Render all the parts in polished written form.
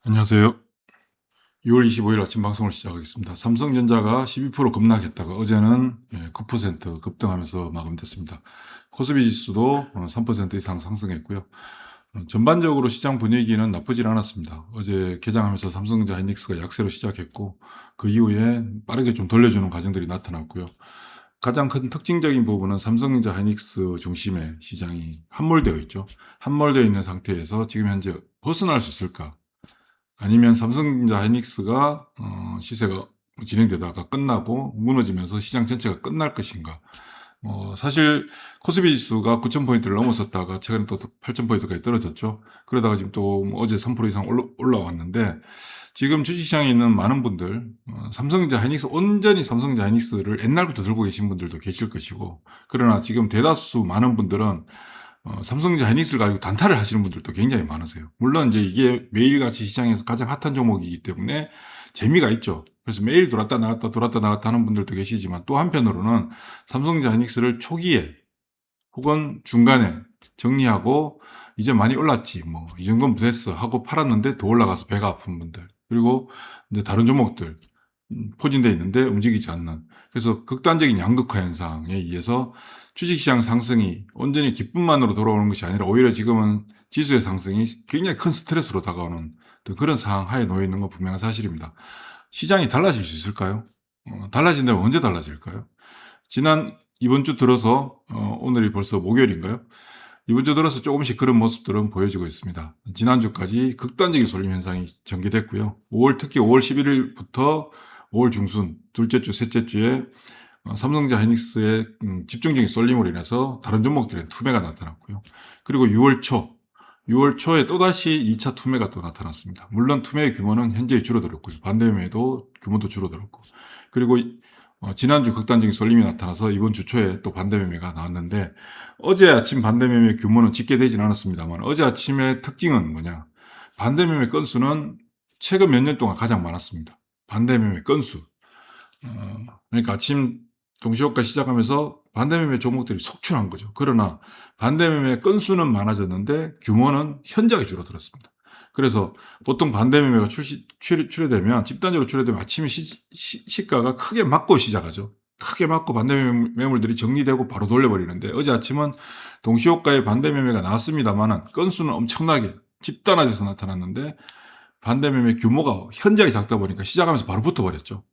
안녕하세요. 6월 25일 아침 방송을 시작하겠습니다. 삼성전자가 12% 급락했다가 어제는 9% 급등하면서 마감됐습니다. 코스피 지수도 3% 이상 상승했고요. 전반적으로 시장 분위기는 나쁘진 않았습니다. 어제 개장하면서 삼성전자 하이닉스가 약세로 시작했고 그 이후에 빠르게 좀 돌려주는 과정들이 나타났고요. 가장 큰 특징적인 부분은 삼성전자 하이닉스 중심의 시장이 함몰되어 있죠. 함몰되어 있는 상태에서 지금 현재 벗어날 수 있을까? 아니면 삼성전자 하이닉스가 시세가 진행되다가 끝나고 무너지면서 시장 전체가 끝날 것인가. 사실 코스피 지수가 9,000포인트를 넘어섰다가 최근에 또 8,000포인트까지 떨어졌죠. 그러다가 지금 또 어제 3% 이상 올라왔는데 지금 주식시장에 있는 많은 분들 삼성전자 하이닉스 온전히 삼성전자 하이닉스를 옛날부터 들고 계신 분들도 계실 것이고, 그러나 지금 대다수 많은 분들은 삼성전자 하이닉스를 가지고 단타를 하시는 분들도 굉장히 많으세요. 물론 이제 이게 매일같이 시장에서 가장 핫한 종목이기 때문에 재미가 있죠. 그래서 매일 돌았다 나갔다 하는 분들도 계시지만, 또 한편으로는 삼성전자 하이닉스를 초기에 혹은 중간에 정리하고 이제 많이 올랐지 뭐 이 정도면 됐어 하고 팔았는데 더 올라가서 배가 아픈 분들, 그리고 이제 다른 종목들 포진되어 있는데 움직이지 않는, 그래서 극단적인 양극화 현상에 의해서 주식시장 상승이 온전히 기쁨만으로 돌아오는 것이 아니라 오히려 지금은 지수의 상승이 굉장히 큰 스트레스로 다가오는 그런 상황 하에 놓여 있는 건 분명한 사실입니다. 시장이 달라질 수 있을까요? 달라진다면 언제 달라질까요? 이번 주 들어서 오늘이 벌써 목요일인가요? 이번 주 들어서 조금씩 그런 모습들은 보여지고 있습니다. 지난주까지 극단적인 쏠림 현상이 전개됐고요. 특히 5월 11일부터 5월 중순, 둘째 주, 셋째 주에 삼성전자 하이닉스의 집중적인 쏠림으로 인해서 다른 종목들의 투매가 나타났고요. 그리고 6월 초에 또다시 2차 투매가 또 나타났습니다. 물론 투매의 규모는 현저히 줄어들었고요. 반대매매도 규모도 줄어들었고, 그리고 지난주 극단적인 쏠림이 나타나서 이번 주 초에 또 반대매매가 나왔는데, 어제 아침 반대매매 규모는 집계되진 않았습니다만 어제 아침의 특징은 뭐냐? 반대매매 건수는 최근 몇 년 동안 가장 많았습니다. 반대매매 건수. 그러니까 아침 동시효과 시작하면서 반대매매 종목들이 속출한 거죠. 그러나 반대매매 건수는 많아졌는데 규모는 현저하게 줄어들었습니다. 그래서 보통 반대매매가 출회되면, 집단적으로 출회되면 아침에 시가가 크게 맞고 시작하죠. 크게 맞고 반대매물들이 정리되고 바로 돌려버리는데, 어제 아침은 동시효과의 반대매매가 나왔습니다만 건수는 엄청나게 집단화돼서 나타났는데 반대매매 규모가 현저하게 작다 보니까 시작하면서 바로 붙어버렸죠.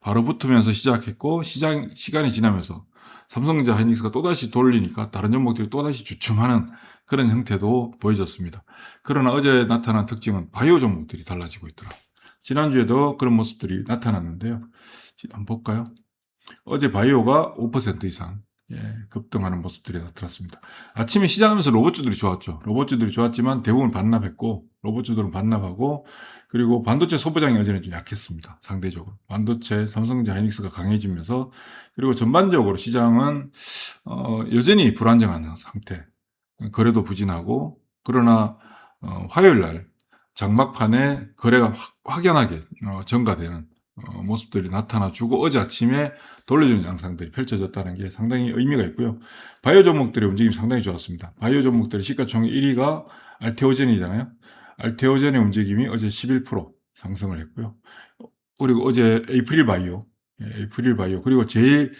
바로 붙으면서 시작했고, 시간이 지나면서 삼성전자 하이닉스가 또다시 돌리니까 다른 종목들이 또다시 주춤하는 그런 형태도 보여졌습니다. 그러나 어제 나타난 특징은 바이오 종목들이 달라지고 있더라. 지난주에도 그런 모습들이 나타났는데요. 한번 볼까요? 어제 바이오가 5% 이상 급등하는 모습들이 나타났습니다. 아침에 시작하면서 로봇주들이 좋았죠. 로봇주들이 좋았지만 대부분 반납했고, 로봇주들은 반납하고, 그리고 반도체 소부장이 어제는 좀 약했습니다. 상대적으로 반도체 삼성전자 하이닉스가 강해지면서, 그리고 전반적으로 시장은 여전히 불안정한 상태, 거래도 부진하고, 그러나 화요일 날 장막판에 거래가 확연하게 증가되는 모습들이 나타나주고 어제 아침에 돌려주는 양상들이 펼쳐졌다는 게 상당히 의미가 있고요. 바이오 종목들의 움직임이 상당히 좋았습니다. 바이오 종목들의 시가총액 1위가 알테오젠이잖아요. 알테오젠의 움직임이 어제 11% 상승을 했고요. 그리고 어제 에이프릴 바이오, 그리고 제일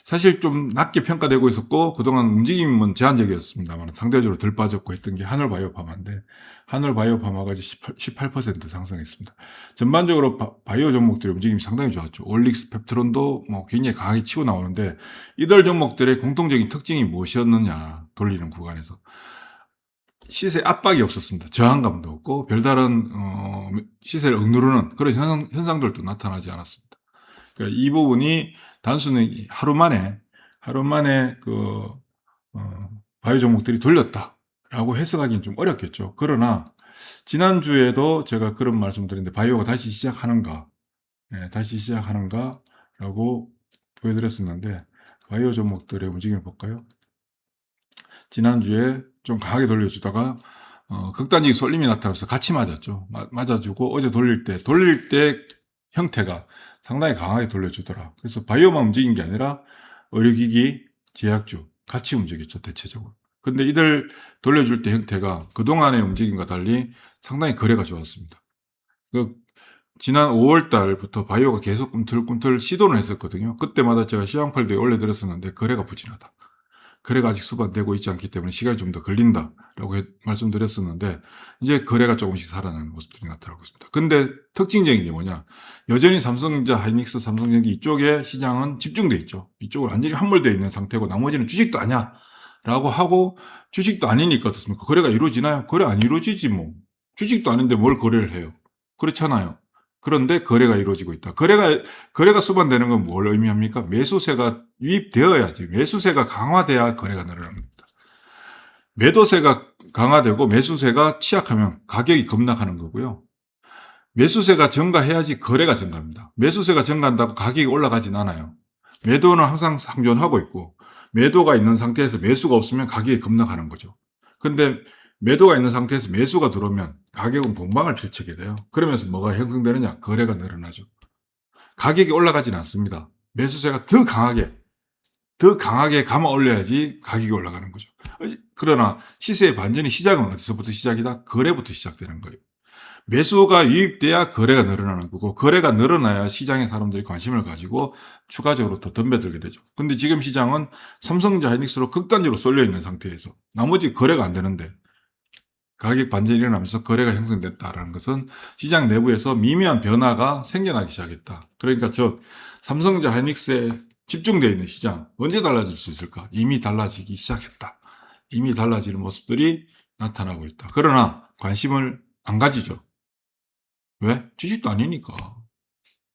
사실 좀 낮게 평가되고 있었고 그동안 움직임은 제한적이었습니다만 상대적으로 덜 빠졌고 했던 게 하늘바이오파마인데, 하늘바이오파마가 18% 상승했습니다. 전반적으로 바이오 종목들의 움직임이 상당히 좋았죠. 올릭스, 펩트론도 뭐 굉장히 강하게 치고 나오는데, 이들 종목들의 공통적인 특징이 무엇이었느냐, 돌리는 구간에서 시세 압박이 없었습니다. 저항감도 없고 별다른 시세를 억누르는 그런 현상들도 나타나지 않았습니다. 그러니까 이 부분이 단순히 하루 만에 바이오 종목들이 돌렸다라고 해석하기는 좀 어렵겠죠. 그러나 지난주에도 제가 그런 말씀드렸는데, 바이오가 다시 시작하는가라고 보여드렸었는데, 바이오 종목들의 움직임을 볼까요? 지난주에 좀 강하게 돌려주다가 극단적인 쏠림이 나타나서 같이 맞았죠. 맞아주고 어제 돌릴 때 형태가 상당히 강하게 돌려주더라. 그래서 바이오만 움직인 게 아니라 의료기기, 제약주 같이 움직였죠, 대체적으로. 근데 이들 돌려줄 때 형태가 그동안의 움직임과 달리 상당히 거래가 좋았습니다. 그 지난 5월 달부터 바이오가 계속 꿈틀꿈틀 시도는 했었거든요. 그때마다 제가 시황팔도에 올려드렸었는데 거래가 부진하다. 거래가 아직 수반되고 있지 않기 때문에 시간이 좀 더 걸린다라고 말씀드렸었는데 이제 거래가 조금씩 살아나는 모습들이 나타나고 있습니다. 근데 특징적인 게 뭐냐? 여전히 삼성전자, 하이닉스, 삼성전기 이쪽에 시장은 집중돼 있죠. 이쪽은 완전히 함몰되어 있는 상태고 나머지는 주식도 아니야 라고 하고 주식도 아니니까 어떻습니까? 거래가 이루어지나요? 거래 안 이루어지지 뭐. 주식도 아닌데 뭘 거래를 해요? 그렇잖아요. 그런데 거래가 이루어지고 있다. 거래가 수반되는 건 뭘 의미합니까? 매수세가 유입되어야지. 매수세가 강화돼야 거래가 늘어나는 겁니다. 매도세가 강화되고 매수세가 취약하면 가격이 급락하는 거고요. 매수세가 증가해야지 거래가 증가합니다. 매수세가 증가한다고 가격이 올라가진 않아요. 매도는 항상 상존하고 있고 매도가 있는 상태에서 매수가 없으면 가격이 급락하는 거죠. 근데 매도가 있는 상태에서 매수가 들어오면 가격은 공방을 펼치게 돼요. 그러면서 뭐가 형성되느냐? 거래가 늘어나죠. 가격이 올라가진 않습니다. 매수세가 더 강하게 감아 올려야지 가격이 올라가는 거죠. 그러나 시세의 반전이 시작은 어디서부터 시작이다? 거래부터 시작되는 거예요. 매수가 유입돼야 거래가 늘어나는 거고 거래가 늘어나야 시장의 사람들이 관심을 가지고 추가적으로 더 덤벼들게 되죠. 근데 지금 시장은 삼성전자, 하이닉스로 극단적으로 쏠려 있는 상태에서 나머지 거래가 안 되는데 가격 반전이 일어나면서 거래가 형성됐다라는 것은 시장 내부에서 미묘한 변화가 생겨나기 시작했다. 그러니까 삼성전자, 하이닉스에 집중되어 있는 시장 언제 달라질 수 있을까? 이미 달라지기 시작했다. 이미 달라지는 모습들이 나타나고 있다. 그러나 관심을 안 가지죠. 왜? 주식도 아니니까.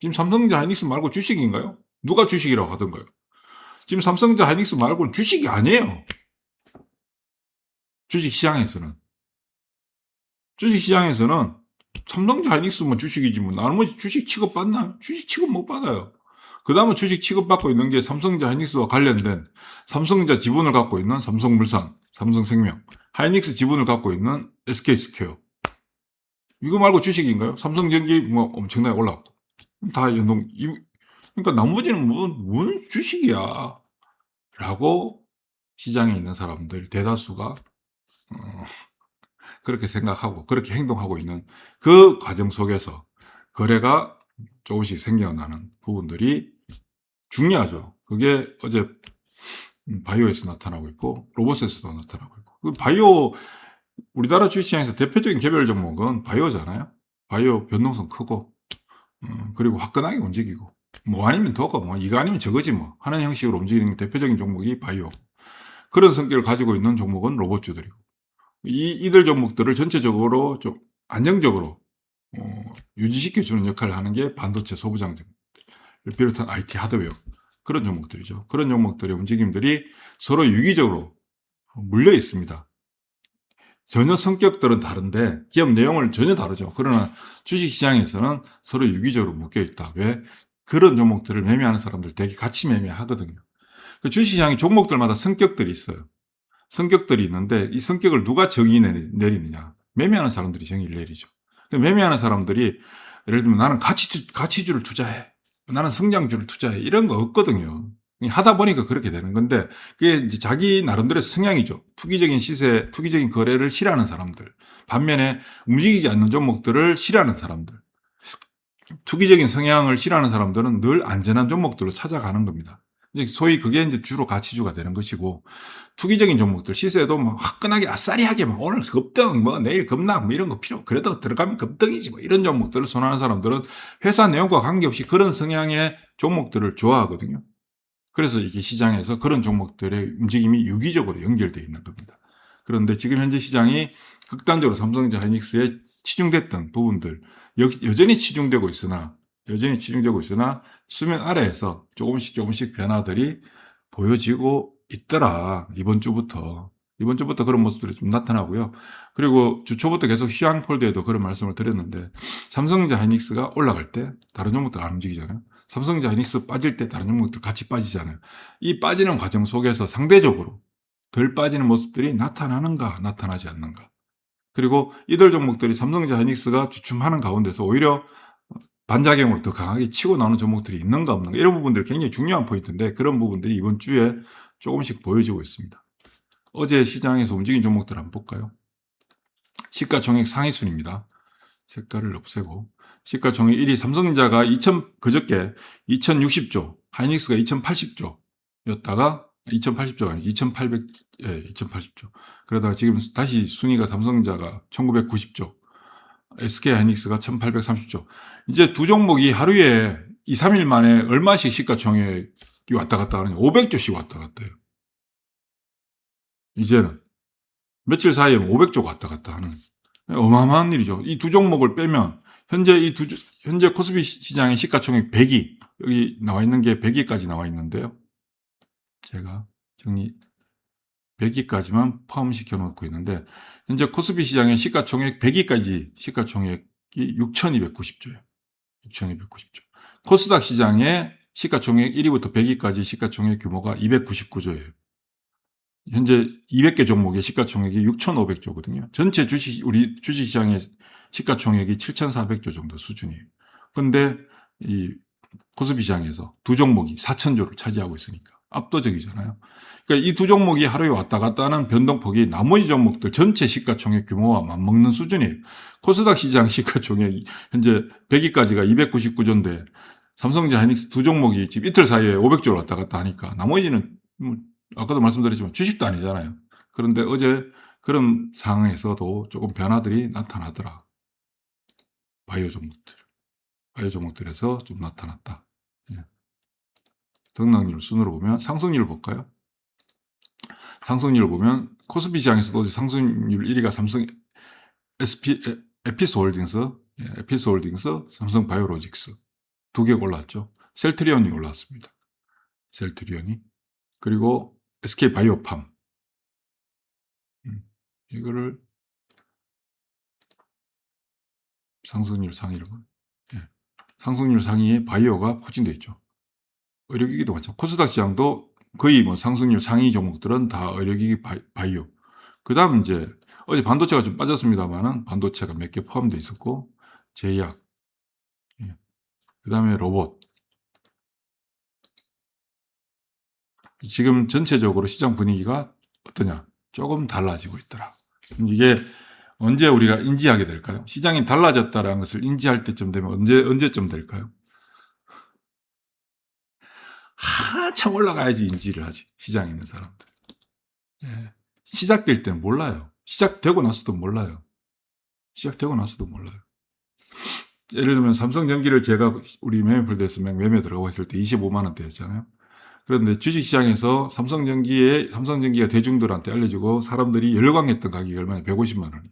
지금 삼성전자, 하이닉스 말고 주식인가요? 누가 주식이라고 하던가요? 지금 삼성전자, 하이닉스 말고는 주식이 아니에요. 주식시장에서는 삼성전자, 하이닉스만 주식이지 뭐 나머지 주식 취급받나요? 주식 취급 못 받아요. 그 다음에 주식 취급받고 있는 게 삼성전자, 하이닉스와 관련된 삼성전자 지분을 갖고 있는 삼성물산, 삼성생명, 하이닉스 지분을 갖고 있는 SK스퀘어. 이거 말고 주식인가요? 삼성전기 뭐 엄청나게 올랐고 다 그러니까 나머지는 뭔 주식이야 라고 시장에 있는 사람들 대다수가 그렇게 생각하고 그렇게 행동하고 있는 그 과정 속에서 거래가 조금씩 생겨나는 부분들이 중요하죠. 그게 어제 바이오에서 나타나고 있고 로봇에서도 나타나고 있고 그 바이오 우리나라 주식시장에서 대표적인 개별 종목은 바이오잖아요. 바이오 변동성 크고 그리고 화끈하게 움직이고 뭐 아니면 더고 뭐 이거 아니면 저거지 뭐 하는 형식으로 움직이는 대표적인 종목이 바이오. 그런 성격을 가지고 있는 종목은 로봇주들이고 이들 종목들을 전체적으로 좀 안정적으로 유지시켜주는 역할을 하는 게 반도체 소부장들을 비롯한 IT 하드웨어 그런 종목들이죠. 그런 종목들의 움직임들이 서로 유기적으로 물려 있습니다. 전혀 성격들은 다른데 기업 내용을 전혀 다르죠. 그러나 주식시장에서는 서로 유기적으로 묶여 있다. 왜? 그런 종목들을 매매하는 사람들 되게 같이 매매하거든요. 그 주식시장이 종목들마다 성격들이 있어요. 성격들이 있는데 이 성격을 누가 정의 내리느냐. 매매하는 사람들이 정의를 내리죠. 매매하는 사람들이 예를 들면 나는 가치주를 투자해. 나는 성장주를 투자해. 이런 거 없거든요. 하다 보니까 그렇게 되는 건데 그게 이제 자기 나름대로의 성향이죠. 투기적인 시세, 투기적인 거래를 싫어하는 사람들. 반면에 움직이지 않는 종목들을 싫어하는 사람들. 투기적인 성향을 싫어하는 사람들은 늘 안전한 종목들로 찾아가는 겁니다. 소위 그게 이제 주로 가치주가 되는 것이고 투기적인 종목들 시세도 막 화끈하게 아싸리하게 막 오늘 급등 뭐 내일 급락 뭐 이런 거 필요 그래도 들어가면 급등이지 뭐 이런 종목들을 선호하는 사람들은 회사 내용과 관계없이 그런 성향의 종목들을 좋아하거든요. 그래서 이게 시장에서 그런 종목들의 움직임이 유기적으로 연결되어 있는 겁니다. 그런데 지금 현재 시장이 극단적으로 삼성전자, 하이닉스에 치중됐던 부분들 여전히 치중되고 있으나 수면 아래에서 조금씩 변화들이 보여지고 있더라. 이번 주부터 그런 모습들이 좀 나타나고요. 그리고 주 초부터 계속 시황폴드에도 그런 말씀을 드렸는데 삼성전자, 하이닉스가 올라갈 때 다른 종목들 안 움직이잖아요. 삼성전자, 하이닉스 빠질 때 다른 종목들 같이 빠지잖아요. 이 빠지는 과정 속에서 상대적으로 덜 빠지는 모습들이 나타나는가 나타나지 않는가. 그리고 이들 종목들이 삼성전자, 하이닉스가 주춤하는 가운데서 오히려 반작용으로 더 강하게 치고 나오는 종목들이 있는가 없는가 이런 부분들이 굉장히 중요한 포인트인데 그런 부분들이 이번 주에 조금씩 보여지고 있습니다. 어제 시장에서 움직인 종목들 한번 볼까요? 시가총액 상위순입니다. 색깔을 없애고 시가총액 1위 삼성전자가 그저께 2060조, 하이닉스가 2080조였다가 2080조가 아니고 2800, 예, 2080조. 그러다가 지금 다시 순위가 삼성전자가 1990조, SK 하이닉스가 1830조. 이제 두 종목이 하루에 2, 3일 만에 얼마씩 시가총액이 왔다 갔다 하느냐. 500조씩 왔다 갔다 해요. 이제는 며칠 사이에 500조가 왔다 갔다 하는 어마어마한 일이죠. 이 두 종목을 빼면 현재 코스피 시장의 시가총액 100위, 여기 나와 있는 게 100위까지 나와 있는데요. 제가 정리 100위까지만 포함시켜 놓고 있는데, 현재 코스피 시장의 시가총액 100위까지 시가총액이 6,290조예요. 6,290조. 코스닥 시장의 시가총액 1위부터 100위까지 시가총액 규모가 299조예요. 현재 200개 종목의 시가총액이 6,500조거든요. 전체 우리 주식시장의 시가총액이 7,400조 정도 수준이에요. 근데 이 코스피 시장에서 두 종목이 4,000조를 차지하고 있으니까 압도적이잖아요. 그러니까 이 두 종목이 하루에 왔다 갔다 하는 변동폭이 나머지 종목들 전체 시가총액 규모와 맞먹는 수준이에요. 코스닥 시장 시가총액이 현재 100위까지가 299조인데 삼성전자, 하이닉스 두 종목이 지금 이틀 사이에 500조를 왔다 갔다 하니까 나머지는 아까도 말씀드렸지만 주식도 아니잖아요. 그런데 어제 그런 상황에서도 조금 변화들이 나타나더라. 바이오 종목들에서 좀 나타났다. 예. 등락률 순으로 보면 상승률 볼까요? 상승률 보면 코스피 시장에서도 상승률 1위가 삼성 에피스홀딩스, 삼성 바이오로직스 두 개가 올랐죠. 셀트리온이 올랐습니다. 셀트리온이. 그리고 SK 바이오팜. 이거를 상승률 상위로. 예. 상승률 상위에 바이오가 포진되어 있죠. 의료기기도 많죠. 코스닥 시장도 거의 뭐 상승률 상위 종목들은 다 의료기기 바이오. 그 다음 이제 어제 반도체가 좀 빠졌습니다만은 반도체가 몇 개 포함되어 있었고, 제약. 예. 그 다음에 로봇. 지금 전체적으로 시장 분위기가 어떠냐? 조금 달라지고 있더라. 이게 언제 우리가 인지하게 될까요? 시장이 달라졌다는 것을 인지할 때쯤 되면 언제쯤 될까요? 한참 올라가야지 인지를 하지, 시장에 있는 사람들. 예. 시작될 때는 몰라요. 시작되고 나서도 몰라요. 예를 들면 삼성전기를 제가 우리 매매풀드에서 매매 들어가고 있을 때 25만 원대였잖아요. 그런데 주식시장에서 삼성전기가 대중들한테 알려지고 사람들이 열광했던 가격이 얼마나 150만 원이.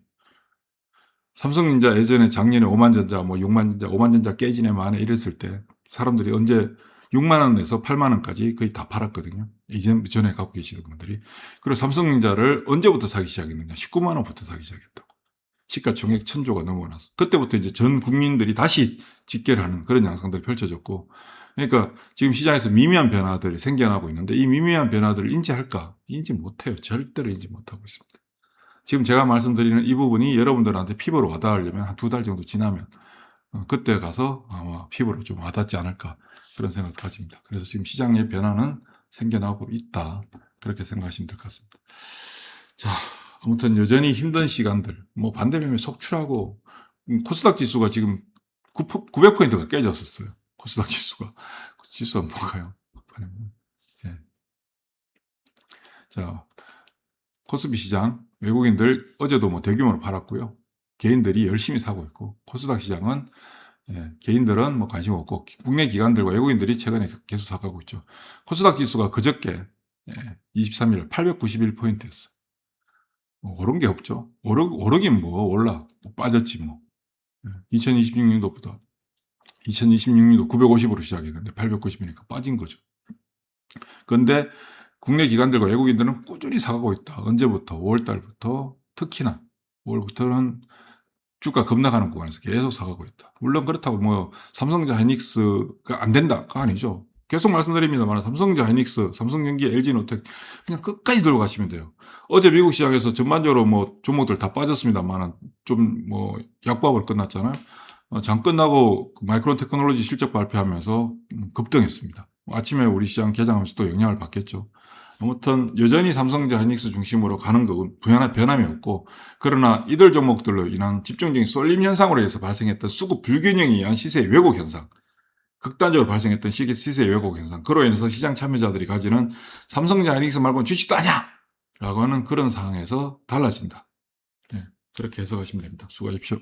삼성전자 예전에 작년에 5만전자, 뭐 6만전자, 5만전자 깨지네 마네 이랬을 때 사람들이 언제 6만 원에서 8만 원까지 거의 다 팔았거든요. 전에 갖고 계시던 분들이. 그리고 삼성전자를 언제부터 사기 시작했느냐? 19만 원부터 사기 시작했다고. 시가총액 1,000조가 넘어나서. 그때부터 이제 전 국민들이 다시 집계를 하는 그런 양상들이 펼쳐졌고, 그러니까 지금 시장에서 미미한 변화들이 생겨나고 있는데 이 미미한 변화들을 인지할까? 인지 못해요. 절대로 인지 못하고 있습니다. 지금 제가 말씀드리는 이 부분이 여러분들한테 피부로 와닿으려면 한 2달 정도 지나면 그때 가서 아마 피부로 좀 와닿지 않을까, 그런 생각 가집니다. 그래서 지금 시장의 변화는 생겨나고 있다, 그렇게 생각하시면 될 것 같습니다. 자, 아무튼 여전히 힘든 시간들, 뭐 반대매매 속출하고 코스닥 지수가 지금 900포인트가 깨졌었어요. 코스닥 지수가 뭔가요? 예. 자, 코스피 시장 외국인들 어제도 뭐 대규모로 팔았고요. 개인들이 열심히 사고 있고, 코스닥 시장은 개인들은 뭐 관심 없고 국내 기관들과 외국인들이 최근에 계속 사가고 있죠. 코스닥 지수가 그저께 23일 891포인트였어. 오른 게 없죠. 오르긴 뭐 올라, 빠졌지 뭐. 2026년도부터 2026년도 950으로 시작했는데 890이니까 빠진 거죠. 그런데 국내 기관들과 외국인들은 꾸준히 사가고 있다. 언제부터? 5월달부터, 특히나 5월부터는 주가 급락하는 구간에서 계속 사가고 있다. 물론 그렇다고 뭐 삼성전자, 하이닉스가 안 된다가 아니죠. 계속 말씀드립니다만 삼성전자, 하이닉스, 삼성전기, LG노텍 그냥 끝까지 들고 가시면 돼요. 어제 미국 시장에서 전반적으로 뭐 종목들 다 빠졌습니다만 좀 뭐 약보합으로 끝났잖아요. 장 끝나고 마이크론 테크놀로지 실적 발표하면서 급등했습니다. 아침에 우리 시장 개장하면서 또 영향을 받겠죠. 아무튼 여전히 삼성전자 하이닉스 중심으로 가는 건 변함이 없고, 그러나 이들 종목들로 인한 집중적인 쏠림 현상으로 해서 발생했던 수급 불균형에 의한 시세 왜곡 현상, 극단적으로 발생했던 시세 왜곡 현상, 그로 인해서 시장 참여자들이 가지는 삼성전자 하이닉스 말고는 주식도 아니야! 라고 하는 그런 상황에서 달라진다. 그렇게 해석하시면 됩니다. 수고하십시오.